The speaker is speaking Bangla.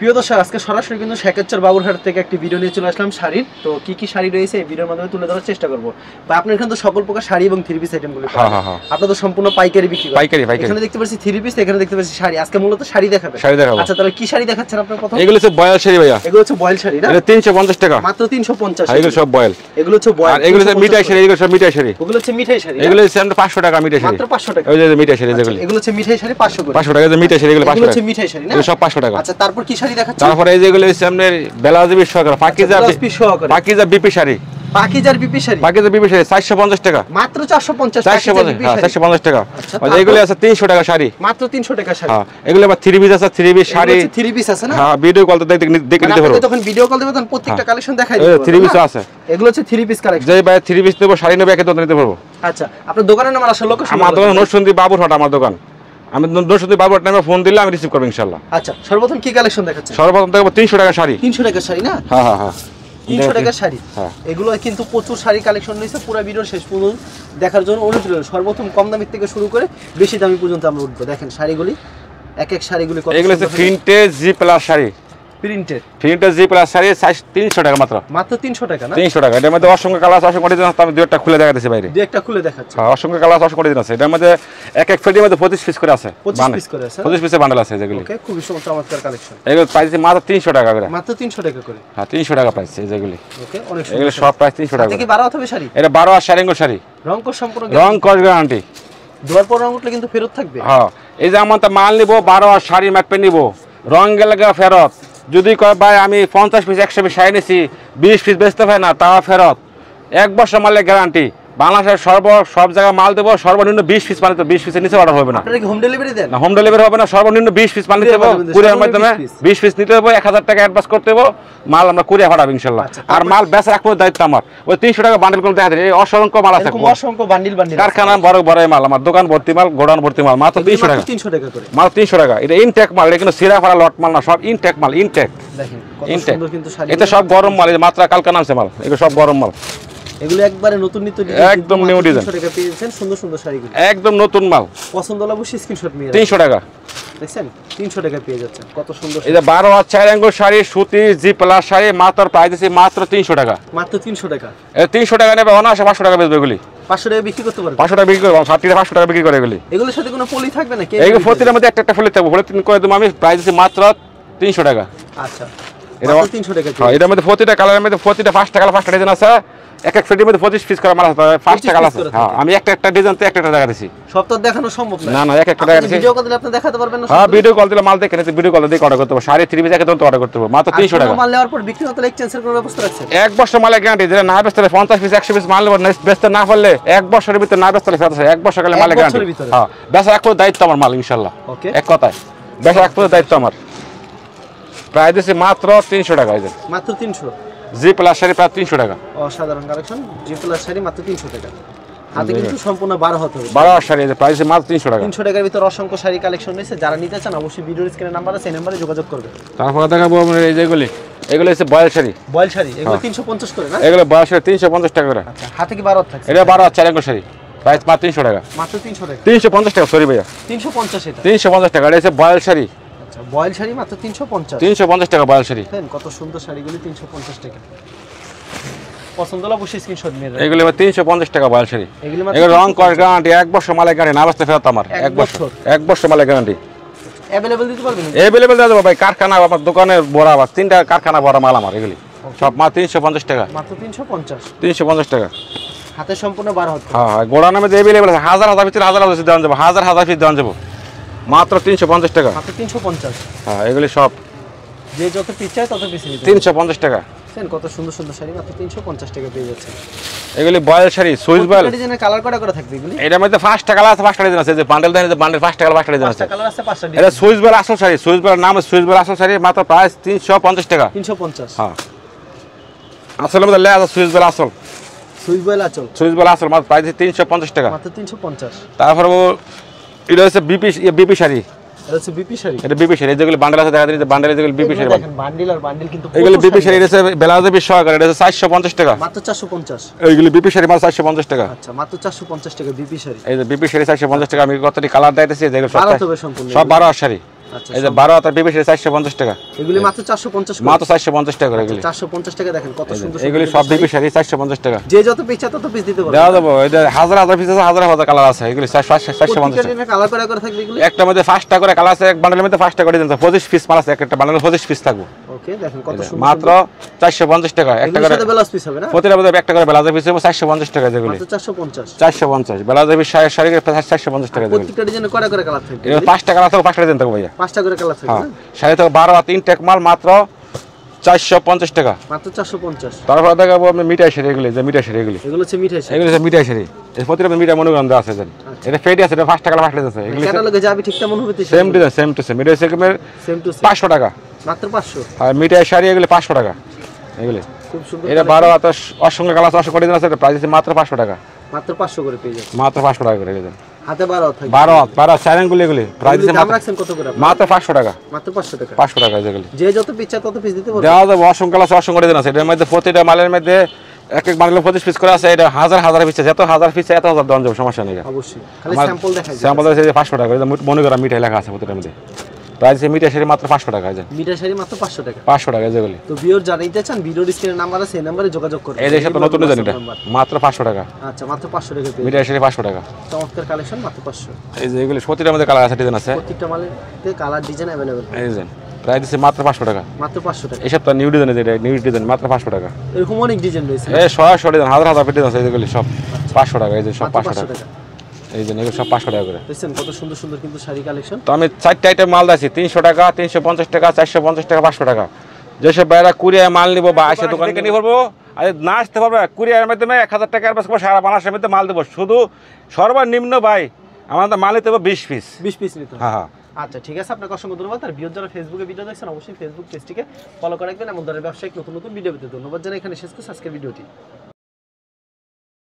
প্রিয় দর্শক, আজকে সরাসরি কিন্তু শেখাচ্চার বাবুরহাট থেকে একটি ভিডিও নিয়ে চলে আসলাম শাড়ির। তো কি কি শাড়ি রয়েছে এই ভিডিওর মাধ্যমে তুলে ধরার চেষ্টা করব। বা আপনার এখানে তো সকল প্রকার শাড়ি এবং থ্রি পিস আইটেমগুলো পাওয়া যায়। আপনারা তো সম্পূর্ণ পাইকারি বিক্রি করেন। পাইকারি এখানে দেখতে পাচ্ছি থ্রি পিস, এখানে দেখতে পাচ্ছি শাড়ি। আজকে মূলত শাড়ি দেখাবেন। শাড়ি দেখাবো। আচ্ছা, তাহলে কি শাড়ি দেখাচ্ছেন আপনারা প্রথম? এগুলো হচ্ছে বয়েল শাড়ি ভাইয়া। এগুলো হচ্ছে বয়েল শাড়ি না? এটা 350 টাকা। মাত্র 350। এগুলো সব বয়েল। এগুলো হচ্ছে বয়েল। আর এগুলো হচ্ছে মিঠাই শাড়ি, এগুলো সব মিঠাই শাড়ি। ওগুলো হচ্ছে মিঠাই শাড়ি। এগুলো হচ্ছে 500 টাকা মিঠাই শাড়ি। মাত্র 500 টাকা। ওই যে মিঠাই শাড়ি যেগুলো। এগুলো হচ্ছে মিঠাই শাড়ি 500 করে। 500 টাকা যে মিঠাই শাড়ি, এগুলো 500 টাকা। এগুলো হচ্ছে মিঠাই শাড়ি না? এগুলো সব 500 টাকা। আচ্ছা, তারপর কি শাড়ি দেখাচ্ছেন? তারপরে এই যেগুলো হচ্ছে আপনার বেলাউজ পিস সহকারে পাকিজা বিপি শাড়ি। পাকিজার বিপি শাড়ি। পাকিজা বিপি শাড়ি 450 টাকা। মাত্র 450 টাকা। 450 টাকা। আর এগুলো আছে 300 টাকা শাড়ি। মাত্র 300 টাকা শাড়ি। হ্যাঁ, এগুলো আবার থ্রি পিস আছে, three piece sari. Three piece আছে না? হ্যাঁ, ভিডিও কল তো দেখে নিতে পারো। যখন ভিডিও কল দেব তখন প্রত্যেকটা কালেকশন দেখাই দিব। থ্রি পিস আছে। এগুলো হচ্ছে থ্রি পিস কালেকশন। যে ভাই থ্রি পিস নেব, শাড়ি নেব, একে তো নিতে পারবো। আচ্ছা, আপনার দোকানের নাম আর আসল লোকেশন? আমার দোকান নরসিংদী বাবুরহাট। আমার দোকান আমি নরসিংদী বাবুরহাট নামে ফোন দিলে আমি রিসিভ করব ইনশাআল্লাহ। আচ্ছা, সর্বপ্রথম কি কালেকশন দেখাচ্ছেন? সর্বপ্রথম দেখব 300 টাকা শাড়ি। 300 টাকা শাড়ি না? হ্যাঁ হ্যাঁ হ্যাঁ, 300 টাকা শাড়ি। হ্যাঁ, এগুলো কিন্তু প্রচুর শাড়ি কালেকশন রয়েছে। পুরো ভিডিওর শেষ পর্যন্ত দেখার জন্য অনুরোধ রইল। সর্বপ্রথম কম দামি থেকে শুরু করে বেশি দামি পর্যন্ত আমরা উঠবো। দেখেন শাড়িগুলি, এক এক শাড়িগুলি কত। এগুলো হচ্ছে printed G plus sari. Printed G plus sari 300 টাকা মাত্র। মাত্র 300 টাকা না? 300 টাকা। এটার মধ্যে অসংখ্য কালার আছে, অসংখ্য ডিজাইন আছে। আমি দুই একটা খুলে দেখাচ্ছি বাইরে। দুই একটা খুলে দেখাচ্ছি। হ্যাঁ, অসংখ্য কালার আছে, অসংখ্য ডিজাইন আছে। এটার মধ্যে এক এক ফেটির মধ্যে 25 পিস করে আছে। 25 পিস করে আছে। 25 পিসের বান্ডেল আছে যেগুলো। ওকে, খুবই চমৎকার কালেকশন। এগুলো প্রাইস মাত্র 300 টাকা করে। মাত্র 300 টাকা করে। হ্যাঁ, 300 টাকা প্রাইস এই যেগুলো। ওকে, অনেক সুন্দর। এগুলো সব প্রাইস 300 টাকা। এটা কি 12 হবে শাড়ি? এটা 12 আর শাড়িঙ্গ শাড়ি। রং কোড সম্পূর্ণ রং কোড গ্যারান্টি। দুয়ার পর রং উঠলে কিন্তু ফেরত থাকবে। হ্যাঁ, এই যে আমার তো মাল নিব 12 আর শাড়ি ম্যাপে নিব, রং গেলে ফেরত। যদি কয় ভাই আমি 50 পিস 100 পিস শাড়ি নিছি, 20 পিস বেচতে পারি না, তাও ফেরত। 1 বছর মালের গ্যারান্টি। বাংলাদেশের সব জায়গায় মাল দেবো, সর্বনিম্ন 20 পিস মানে তো 20 পিসের নিচে অর্ডার হবে না। আপনারা কি হোম ডেলিভারি দেন? না, হোম ডেলিভারি হবে না। সর্বনিম্ন 20 পিস মাল নিতে হবে, কুরিয়ার মাধ্যমে 20 পিস নিতে হবে। 1000 টাকা অ্যাডভান্স করতে হবে, মাল আমরা কুরিয়ার পাঠাবো ইনশাআল্লাহ। আর মাল বেচা রাখবো দায়িত্ব আমার। ওই 300 টাকা বান্ডেল করে দেখা দেন। এই অসংখ্য মাল আছে, অসংখ্য বান্ডিল কারখানা বড় বড় মাল। আমার দোকান ভর্তি মাল, গোডাউন ভর্তি মাল। মাত্র 300 টাকা। 300 টাকা করে। মাল 300 টাকা। এটা ইনটেক মাল, এটা কিন্তু সিরা ফাড়া লট মাল না, সব ইনটেক মাল। ইনটেক দেখেন কত ইনটেক। সুন্দর কিন্তু শাড়ি। এটা সব গরম মাল, এই মাত্র কালকে নামছে মাল। এগুলো সব গরম মাল। এগুলো একবারে নতুন ডিজাইন, একদম নিউ ডিজাইন। 300 টাকা পেয়েছেন। সুন্দর সুন্দর শাড়িগুলো একদম নতুন মাল। পছন্দ হলে অবশ্যই স্ক্রিনশট নিয়ে 300 টাকা। দেখছেন 300 টাকা পেয়ে যাচ্ছেন। কত সুন্দর। এই যে 12 আর 4 আঙ্গুল শাড়ি, সুতি জি প্লাস শাড়ি, মাত্র প্রাইস দিছি মাত্র 300 টাকা। মাত্র 300 টাকা। এই 300 টাকা নেবে অনায়াসে 500 টাকা বেচবে এগুলি। 500 টাকা বিক্রি করতে পারবে। 500 টাকা বিক্রি করব, 60 টাকা 500 টাকা বিক্রি করে এগুলি। এগুলোর সাথে কোনো পলি থাকবে না? এইগুলো ফতির মধ্যে একটা ফলি থাকবে, ফলি তিন করে দেব আমি। প্রাইস দিছি মাত্র 300 টাকা। আচ্ছা, মাত্র 300 টাকা। হ্যাঁ, এটার মধ্যে প্রতিটা কালারের মধ্যে প্রতিটা 5টা কালার 5টা ডিজাইন আছে। এক এক ফেটির মধ্যে 25 পিস করে মাল আছে, 5টা কালার আছে। হ্যাঁ, আমি একটা ডিজাইন তো একটা জায়গা দিছি। সব তো দেখানো সম্ভব না। না না, এক একটা জায়গা দিছি। ভিডিও কল দিলে আপনি দেখাতে পারবেন না? হ্যাঁ, ভিডিও কল দিলে মাল দেখে নিতে, ভিডিও কল দিয়ে অর্ডার করতে হবে। শাড়ি থ্রি পিস একে তো অর্ডার করতে হবে মাত্র 300 টাকা। মাল নেওয়ার পর বিক্রি হতে এক্সচেঞ্জের কোনো ব্যবস্থা রাখছেন? 1 বছর মালের গ্যারান্টি। যেটা না বেচতে 50 পিস 100 পিস মাল নেব, বেচতে না পারলে 1 বছরের ভিতরে না বেচতে ফেরত আছে। 1 বছর গেলে মালের গ্যারান্টি। হ্যাঁ, বেচা রাখবো দায়িত্ব আমার মাল ইনশাআল্লাহ। ওকে, এক কথায় বেচা রাখবো দায়িত্ব আমার। প্রাইস দিছি মাত্র 300 টাকা। এই যে মাত্র 300। জি প্লাস শাড়ি প্রায় 300 টাকা। অসাধারণ কালেকশন। জি প্লাস শাড়ি মাত্র 300 টাকা। হাতে কিন্তু সম্পূর্ণ 12 হতে হবে। 12 শাড়ি এই যে প্রাইস মাত্র 300 টাকা। 300 টাকার ভিতর অসংখ্য শাড়ি কালেকশন রয়েছে। যারা নিতে চান অবশ্যই ভিডিওর স্ক্রিনে নাম্বার আছে, এই নম্বরে যোগাযোগ করবেন। তারপরে দেখাবো আমরা এই যেগুলি। এগুলো হচ্ছে বয়েল শাড়ি। বয়েল শাড়ি এগুলো 350 করে না? এগুলো বয়েল শাড়ি 350 টাকা করে। আচ্ছা, হাতে কি 12 থাকছে? এটা 12 আর 4 আঙ্গুল শাড়ি, প্রাইস মাত্র 300 টাকা। মাত্র 300 টাকা। 350 টাকা, সরি ভাইয়া, 350। এটা 350 টাকা। এটা হচ্ছে বয়েল শাড়ি। আচ্ছা, বয়েল শাড়ি মাত্র 350। 350 টাকা বয়েল শাড়ি। দেখেন কত সুন্দর শাড়িগুলি 350 টাকা। পছন্দ হলে অবশ্যই স্ক্রিনশট নিয়ে রাখবেন। এগুলো 350 টাকা বয়েল শাড়ি। এগুলো রং কর গ্যারান্টি, 1 বছর মালের গ্যারান্টি, না বেচতে ফেরত আমার। 1 বছর মালের গ্যারান্টি। अवेलेबल দিতে পারবেন? अवेलेबल দাও ভাই, কারখানা আমার দোকানের বড় আবার 3টা কারখানা বড় মাল আমার। এগুলি সব মাত্র 350 টাকা। মাত্র 350। 350 টাকা। হাতে সম্পূর্ণ 12 হচ্ছে। হ্যাঁ হ্যাঁ, গোড়া নামে যে अवेलेबल আছে, হাজার হাজার পিস দেওয়া যাবে, হাজার হাজার পিস দেওয়া যাবে মাত্র 350 টাকা। মাত্র 350। হ্যাঁ, এগুলি সব যে যত পিস চাই তত পিস নিতে 350 টাকা। দেখেন কত সুন্দর সুন্দর শাড়ি মাত্র 350 টাকা পেয়ে যাচ্ছে। এগুলি বয়েল শাড়ি, সুইস বয়েল। ডিজাইনের কালার কয়টা করে থাকবে এগুলি? এটার মধ্যে 5টা কালার আছে, 5টা ডিজাইন আছে। যে বান্ডেল দেন, যে বান্ডেল 5টা কালার 5টা ডিজাইন আছে। 5টা কালার আছে, 5টা ডিজাইন। এটা সুইস বয়েল আসল শাড়ি। সুইস বয়েল নাম সুইস বয়েল আসল শাড়ি, মাত্র প্রাইস 350 টাকা। 350। হ্যাঁ, আসলের মধ্যে লেখা আছে সুইস বয়েল আসল। সুইস বয়েল আচল। সুইস বয়েল আসল, মাত্র প্রাইস 350 টাকা। মাত্র 350। তারপরে এটা হচ্ছে বিপি শাড়ি। এটা হচ্ছে বিপি শাড়ি। এটা বিপি শাড়ি। যেগুলো বান্ডেল আছে দেখা দিচ্ছে, বান্ডেলে যেগুলো বিপি শাড়ি। দেখেন বান্ডিল আর বান্ডিল কিন্তু এগুলো বিপি শাড়ি। এটা ব্লাউজ পিস সহকারে, এটা 450 টাকা। মাত্র 450। এইগুলো বিপি শাড়ি মাত্র 450 টাকা। আচ্ছা, মাত্র 450 টাকা বিপি শাড়ি। এই যে বিপি শাড়ি 450 টাকা। আমি কতটি কালার দিতেছি, যেগুলো সব 12 হবে সম্পূর্ণ। সব 12 শাড়ি। আচ্ছা এই যে 12 হাতের বেবি শাড়ি 450 টাকা, এগুলি মাত্র 450 করে, মাত্র 450 টাকা করে এগুলি। 450 টাকা দেখেন কত সুন্দর এগুলি সুন্দর সব শাড়ি। বেবি শাড়ি 450 টাকা। যে যত পিস তত পিস দিতে পারবেন, দেওয়া যাবো। এটা হাজার হাজার পিস আছে, হাজার হাজার কালার আছে, এগুলি 450 টাকা। কালার করে থাকবে এগুলি। একটা মধ্যে 5টা করে কালার আছে, এক বান্ডেলের মধ্যে 5টা করে দিন, 25 পিস মাল আছে, একটা বান্ডেলে 25 পিস থাকবে। ওকে দেখেন কত সুন্দর, মাত্র 450 টাকা একটা করে। সাথে ব্লাউজ পিস হবে না, প্রতিটা মধ্যে একটা করে ব্লাউজ পিস হবে 450 টাকা যেগুলি। মাত্র 450 450 ব্লাউজ পিস শাড়ি 450 টাকা যেগুলি। প্রত্যেকটা ডিজাইনে করে কালার থাকবে, এর 5টা কালার আছে, 5টা দিন থাকবে ভাইয়া। 5টা করে কালার থাকবে হ্যাঁ না, শাড়ি তো 12 আর 3 টেক মাল মাত্র 450 টাকা। মাত্র 450। তারপর দেখাবো আমি মিঠাই শাড়ি, এগুলি যে মিঠাই শাড়ি এগুলি, এগুলো হচ্ছে মিঠাই শাড়ি, এগুলি হচ্ছে মিঠাই শাড়ি। এই প্রতিটা মিঠাই মনোগ্রাম দেওয়া আছে জান। এটা ফেডি আছে, এটা 5টা কালার 5টা আছে, এগুলি ক্যাটালগে যাবে ঠিক তেমন হবে, same design same to same. মিঠাই সেকেন্ডের সেম টু 500 টাকা, মাত্র 500। আর মিঠাই শাড়ি এগুলি 500 টাকা এগুলি। খুব সুন্দর, এটা 12 হাত অসংখ্য কালার 100 ডিজাইন আছে, এটা প্রাইস আছে মাত্র 500 টাকা, মাত্র 500 করে পেয়ে যাচ্ছে, মাত্র 500 টাকা করে এগুলি। হাতে 12 থাকবে, 12 চাইনাগুলি এগুলি প্রাইস আছে দাম রাখছেন কত করে? মাত্র 500 টাকা, মাত্র 500 টাকা। 500 টাকা যেগুলি। যে যত পিস তত পিস দিতে পারবেন, দেওয়া যাবে। অসংখ্য কালার অসংখ্য ডিজাইন আছে, এটার মধ্যে প্রতিটা মালের মধ্যে এক এক বান্ডেলে 25 পিস করে আছে, এটা হাজার হাজার পিস আছে, এত হাজার পিস এত হাজার দাম যাবে, সমস্যা নেই। অবশ্যই খালি স্যাম্পল দেখাই, স্যাম্পল আছে 500 টাকা, এটা মনোগ্রাম মিঠাই লেখা আছে প্রতিটার মধ্যে। প্রাইস আছে মিঠাই শাড়ি মাত্র 500 টাকা, এই যে মিঠাই শাড়ি মাত্র 500 টাকা। 500 টাকা যেগুলি। তো ভিউয়ার যারা নিতে চান ভিডিওর স্ক্রিনে নাম্বার আছে, এই নম্বরে যোগাযোগ করুন। এই দেশে তো নতুন ডিজাইন, এটা মাত্র 500 টাকা। আচ্ছা মাত্র 500 টাকা পেয়ে মিঠাই শাড়ি 500 টাকা। চমৎকার কালেকশন, মাত্র 500। এই যে এগুলি প্রতিটার মধ্যে কালার আছে, ডিজাইন আছে, প্রত্যেকটা মালের কালার ডিজাইন अवेलेबल, এই যে প্রাইস আছে মাত্র 500 টাকা। মাত্র 500 টাকা। এইসব তো নিউ ডিজাইন, এটা নিউ ডিজাইন মাত্র 500 টাকা। এরকম অনেক ডিজাইন রয়েছে, এই 100 ডিজাইন হাজার হাজার ডিজাইন আছে, এগুলি সব 500 টাকা, এই যে সব 500 টাকা, টাকা। এই যে এগুলো সব 500 টাকা করে। দেখছেন কত সুন্দর সুন্দর কিন্তু শাড়ি কালেকশন। তো আমি 4টা আইটেম মাল দিয়েছি 300 টাকা, 350 টাকা, 450 টাকা, 500 টাকা। যেসব বাইরা কুরিয়ার মাল নিব বা আসে দোকান থেকে নিয়ে পড়বো, আর না আসতে পারবে কুরিয়ারের মাধ্যমে 1000 টাকার বাস সারা বাংলাদেশের মধ্যে মাল দেবো, শুধু সর্বনিম্ন ভাই আমাদের মাল নিতে হবে 20 পিস। 20 পিস নিতে হবে। হ্যাঁ হ্যাঁ। আচ্ছা ঠিক আছে, আপনাকে অসংখ্য ধন্যবাদ। আর ভিডিও যারা ফেসবুকে ভিডিও দেখছেন অবশ্যই ফেসবুক পেজটিকে ফলো করে রাখবেন, এমন ধরনের ব্যবসায়িক নতুন নতুন ভিডিও পেতে। ধন্যবাদ জানাই, এখানে শেষ করছি আজকের ভিডিওটি।